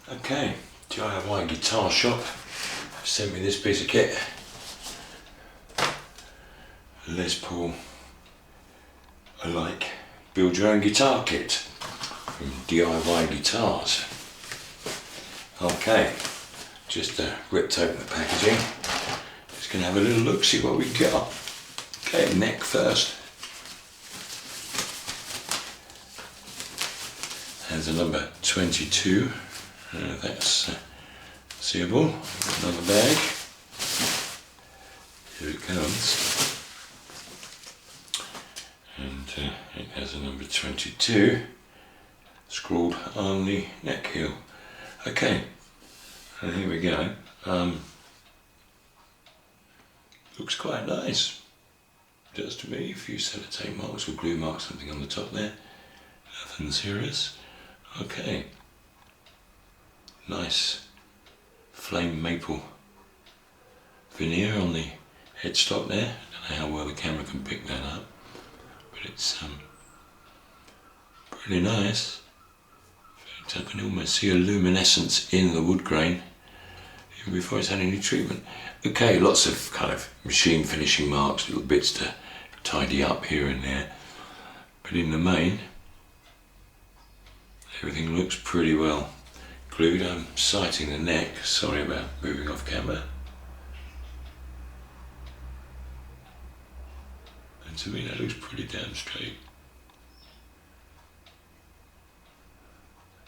Okay, DIY Guitar Shop have sent me this piece of kit. Les Paul Alike Build Your Own Guitar Kit from DIY Guitars. Okay, just ripped open the packaging. Just going to have a little look, see what we got. Okay, neck first. There's a number 22. That's seeable. Another bag. Here it comes. And it has a number 22 scrawled on the neck heel. Okay, and here we go. Looks quite nice. It does to me. A few sellotape marks or glue marks, something on the top there. Nothing serious. Okay. Nice flame maple veneer on the headstock there. I don't know how well the camera can pick that up, but it's pretty nice. In fact, I can almost see a luminescence in the wood grain even before it's had any treatment. Okay, lots of kind of machine finishing marks, little bits to tidy up here and there, but in the main everything looks pretty well glued. I'm sighting the neck, sorry about moving off camera. And to me that looks pretty damn straight.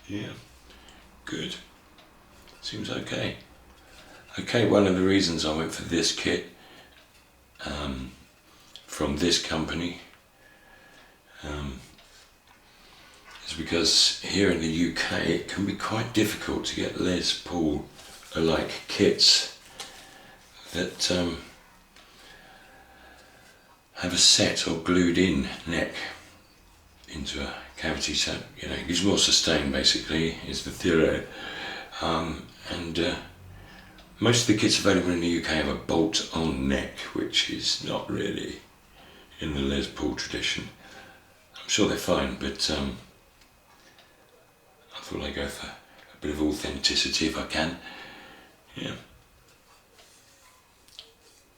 Yeah, good. Seems okay. Okay, one of the reasons I went for this kit from this company is because here in the UK it can be quite difficult to get Les Paul alike kits that have a set or glued in neck into a cavity, so you know it gives more sustain basically is the theory. And most of the kits available in the UK have a bolt on neck, which is not really in the Les Paul tradition. I'm sure they're fine, but I thought I'd go for a bit of authenticity if I can. Yeah.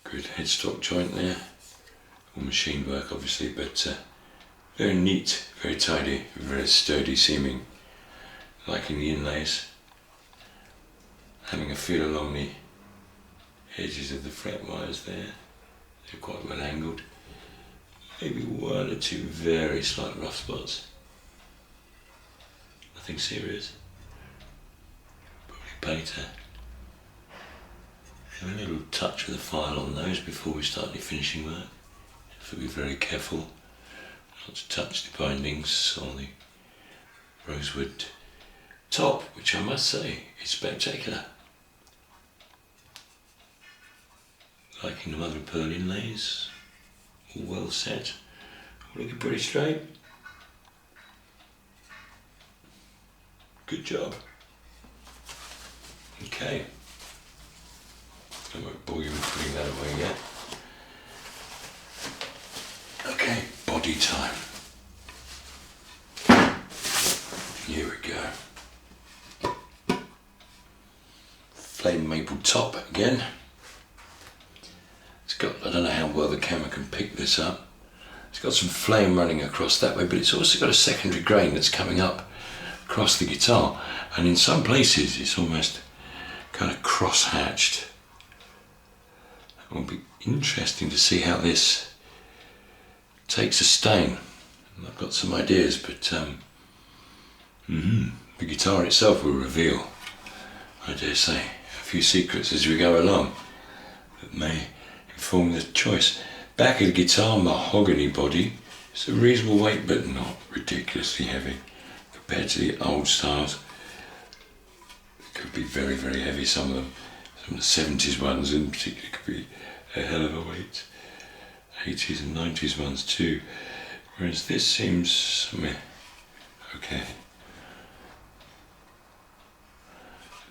Good headstock joint there. All machine work obviously, but very neat, very tidy, very sturdy seeming. Liking the inlays. Having a feel along the edges of the fret wires there. They're quite well angled. Maybe one or two very slight rough spots. Nothing serious. Probably later. Have a little touch with the file on those before we start the finishing work. Have to be very careful not to touch the bindings on the rosewood top, which I must say is spectacular. Liking the mother of pearl inlays, all well set, all looking pretty straight. Good job. Okay, I won't bore you with putting that away yet. Okay, body time. Here we go. Flame maple top again. It's got, I don't know how well the camera can pick this up. It's got some flame running across that way, but it's also got a secondary grain that's coming up across the guitar, and in some places it's almost kind of cross-hatched. It will be interesting to see how this takes a stain. I've got some ideas, but the guitar itself will reveal, I dare say, a few secrets as we go along that may inform the choice. Back of the guitar, mahogany body. It's a reasonable weight, but not ridiculously heavy compared to the old styles. It could be very, very heavy. Some of them, some of the 70s ones in particular, could be a hell of a weight. 80s and 90s ones too. Whereas this seems okay.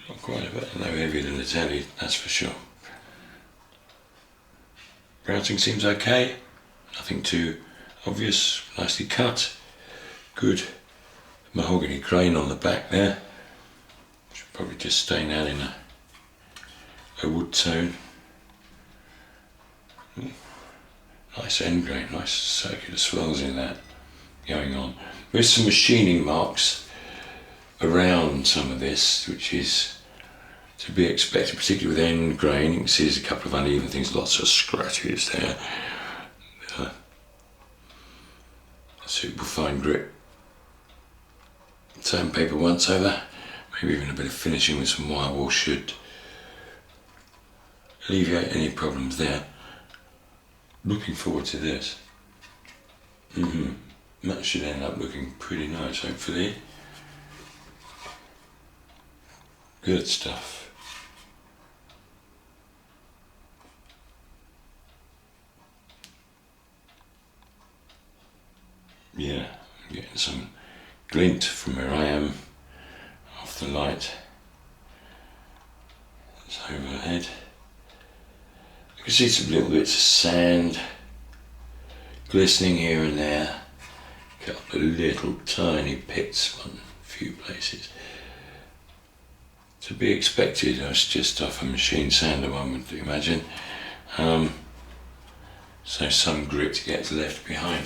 Not quite a bit, no heavier than the telly, that's for sure. Routing seems okay, nothing too obvious, nicely cut. Good mahogany grain on the back there, which Probably just staying out in a wood tone. Nice end grain, nice circular swells in that going on. There's some machining marks around some of this, which is to be expected, particularly with end grain. You can see there's a couple of uneven things, lots of scratches there. Super fine grip. Sandpaper once over, maybe even a bit of finishing with some wire wool should alleviate any problems there. Looking forward to this. That should end up looking pretty nice, hopefully. Good stuff. Yeah, I'm getting some glint from where I am off the light. It's overhead. I can see some little bits of sand glistening here and there. A couple of little tiny pits on a few places. To be expected. It's just off a machine sander, one would imagine. So some grit gets left behind.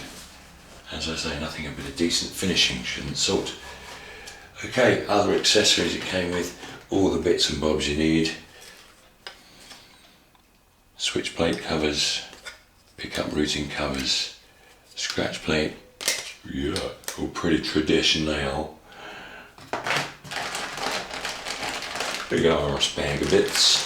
As I say, nothing but a decent finishing shouldn't salt. Okay, other accessories it came with, all the bits and bobs you need. Switch plate covers, pickup routing covers, scratch plate, yeah, all pretty traditional. Big arse bag of bits.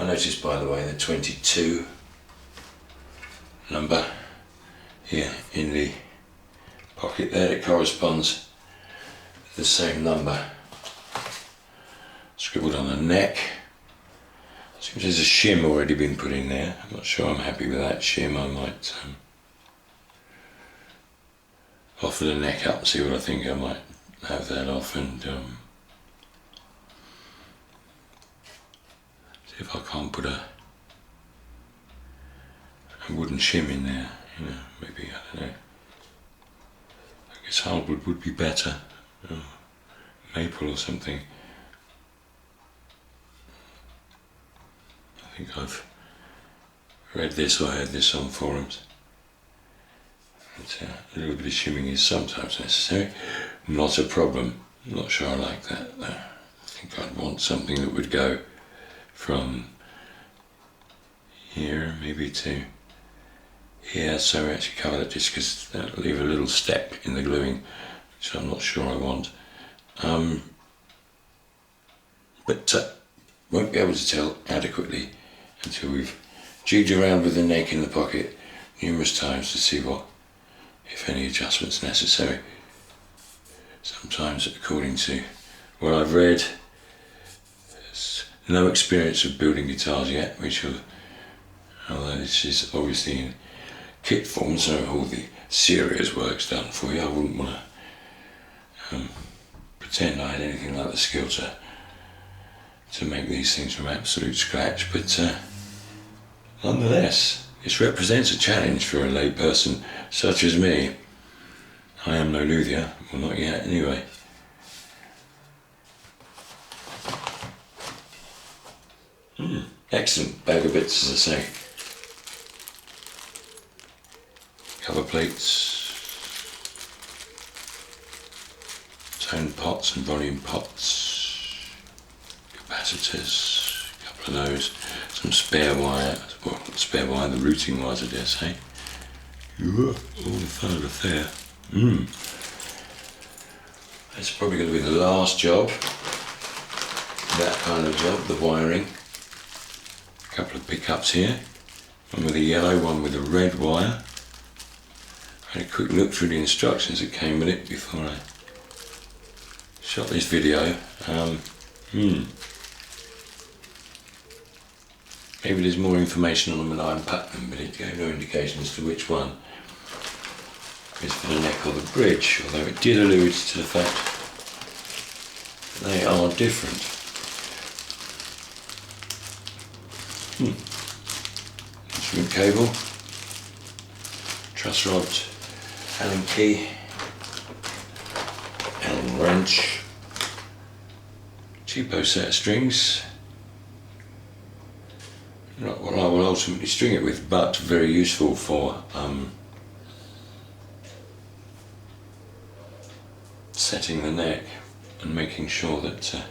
I noticed, by the way, the 22 number here in the pocket there, it corresponds to the same number scribbled on the neck. Seems there's a shim already been put in there. I'm not sure I'm happy with that shim. I might offer the neck up, see what I think. I might have that off and see if I can't put a wooden shim in there, you know, maybe, I don't know. I guess hardwood would be better, maple or something. I think I've read this or heard this on forums. But, a little bit of shimming is sometimes necessary, not a problem. I'm not sure I like that though. I think I'd want something that would go from here maybe to here, so we actually cover that just because that'll leave a little step in the gluing, which I'm not sure I want. But won't be able to tell adequately until we've jigged around with the neck in the pocket numerous times to see what, if any, adjustments necessary. Sometimes, according to what I've read, there's no experience of building guitars yet, which will, although this is obviously in kit form, so all the serious work's done for you. I wouldn't want to pretend I had anything like the skill to make these things from absolute scratch, but nonetheless, this represents a challenge for a lay person such as me. I am no luthier, well, not yet anyway. Excellent bag of bits, as I say. Cover plates, tone pots and volume pots, capacitors, a couple of those, some spare wire, well, not spare wire, the routing wires, I dare say. All the fun of affair. That's probably going to be the last job, that kind of job, the wiring. A couple of pickups here, one with a yellow, one with a red wire. I had a quick look through the instructions that came with it before I shot this video. Maybe there's more information on them than I unpacked them, but it gave no indication as to which one is for the neck or the bridge, although it did allude to the fact they are different. Instrument cable, truss rod Allen key, Allen wrench, cheapo set of strings. Not what I will ultimately string it with, but very useful for setting the neck and making sure that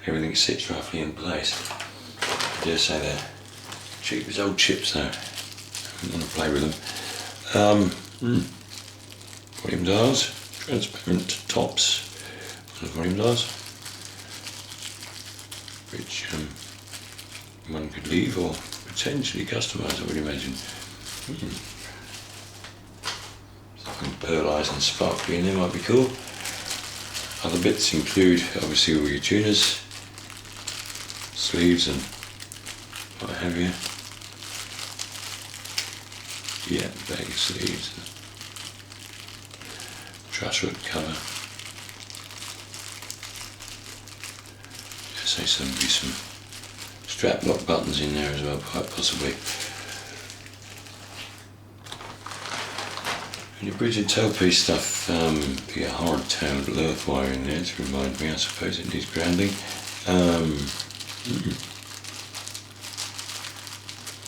everything sits roughly in place. I dare say they're cheap as old chips though. I don't want to play with them. Volume dials, transparent tops on the volume dials, which one could leave or potentially customise, I would imagine. Something pearlised and sparkly in there might be cool. Other bits include obviously all your tuners, sleeves and what have you. Yeah, bag of sleeves, truss rod cover. Say some strap lock buttons in there as well, quite possibly. And your bridge and tailpiece stuff, you get hard tailed earth wire in there to remind me, I suppose it needs grounding.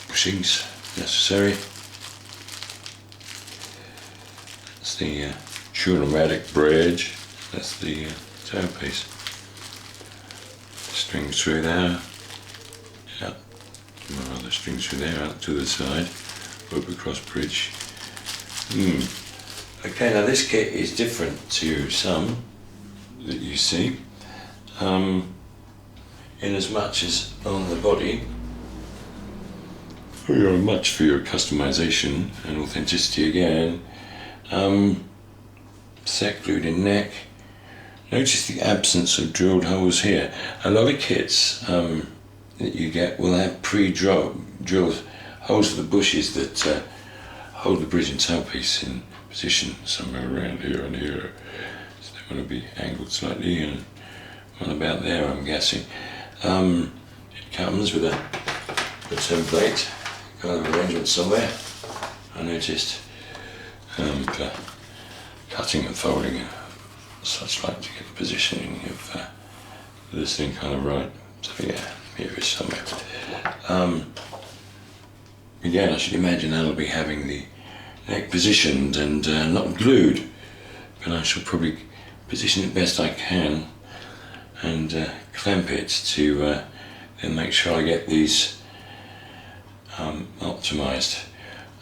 Bushings necessary. That's the Schulnomatic bridge, that's the tailpiece. Strings through there, yeah, other strings through there, out to the side, up across bridge. Okay, now this kit is different to some that you see, in as much as on the body, very much for your customization and authenticity again, set glued in neck. Notice the absence of drilled holes here. A lot of kits that you get will have pre-drilled holes for the bushes that hold the bridge and tailpiece in position somewhere around here and here. So they want to be angled slightly, and one about there, I'm guessing. It comes with a template kind of arrangement somewhere, I noticed, for cutting and folding and such like, to get the positioning of this thing kind of right. So yeah, here it is somewhere. Again, I should imagine that'll be having the neck positioned and not glued, but I shall probably position it best I can and clamp it to then make sure I get these optimised.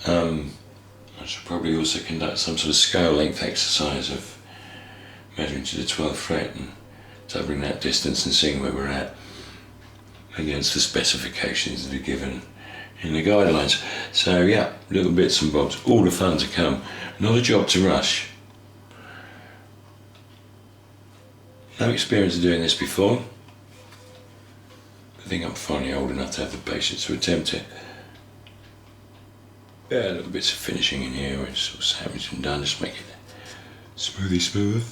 I should probably also conduct some sort of scale length exercise of measuring to the 12th fret and doubling that distance and seeing where we're at against the specifications that are given in the guidelines. So yeah, little bits and bobs, all the fun to come. Not a job to rush. No experience of doing this before. I think I'm finally old enough to have the patience to attempt it. Yeah, little bits of finishing in here where it's sort of sandwiched and done, just make it smoothy smooth.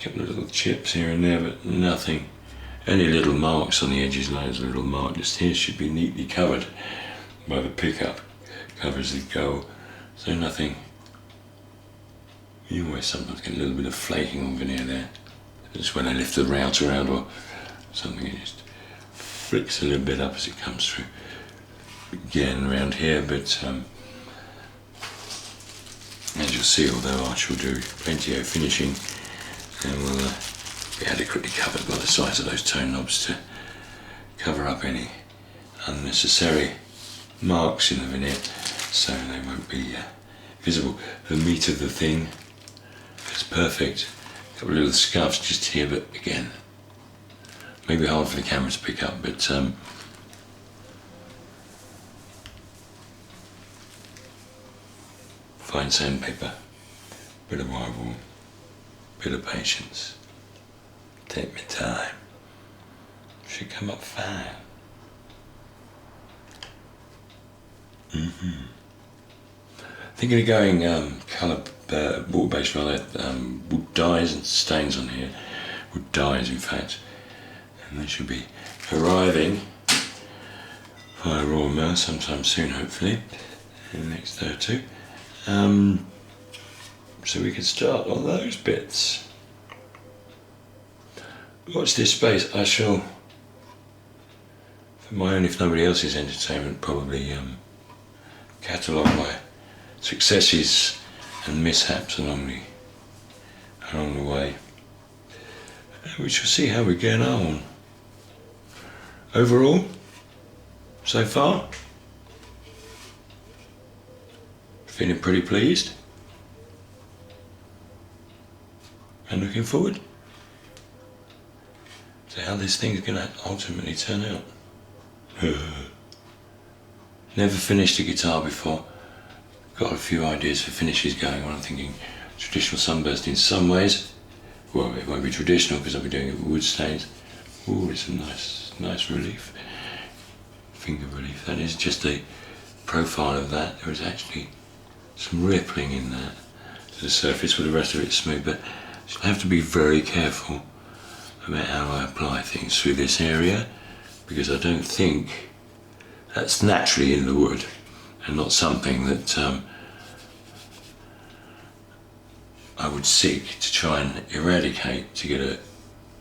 Couple of little chips here and there, but nothing. Only little marks on the edges, like a little mark just here, should be neatly covered by the pickup covers that go. So nothing. You always sometimes get a little bit of flaking on veneer there. Just when I lift the router out or something, it just flicks a little bit up as it comes through. Again around here, but as you'll see, although I shall do plenty of finishing, and will be adequately covered by the size of those tone knobs to cover up any unnecessary marks in the veneer, so they won't be visible. The meat of the thing is perfect. A couple of little scuffs just here, but again, maybe hard for the camera to pick up, but fine sandpaper, bit of wire, bit of patience. Take my time. Should come up fine. Thinking of going colour water-based rather, wood dyes and stains on here. Wood dyes, in fact, and they should be arriving higher raw mill sometime soon, hopefully, in the next day or two. So we can start on those bits. Watch this space. I shall, for my own, if nobody else's entertainment, probably catalogue my successes and mishaps along the way. And we shall see how we get on. Overall, so far, feeling pretty pleased and looking forward to how this thing's going to ultimately turn out. Never finished a guitar before. Got a few ideas for finishes going on. I'm thinking traditional sunburst in some ways. Well, it won't be traditional because I'll be doing it with wood stains. Ooh, it's a nice relief. Finger relief. That is just a profile of that. There is actually some rippling in that to the surface, with the rest of it smooth, but I have to be very careful about how I apply things through this area, because I don't think that's naturally in the wood and not something that I would seek to try and eradicate to get a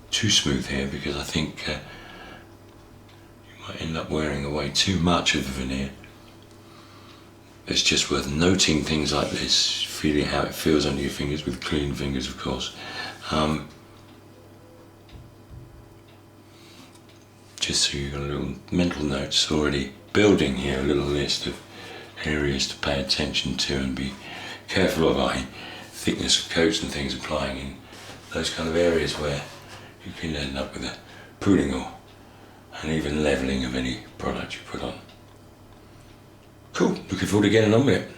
too smooth hair, because I think you might end up wearing away too much of the veneer. It's just worth noting things like this, feeling how it feels under your fingers, with clean fingers of course. Just so you've got a little mental notes already building here, a little list of areas to pay attention to and be careful of, i.e. thickness of coats and things applying in those kind of areas where you can end up with a pruning or an even levelling of any product you put on. Cool, looking forward to getting on with it.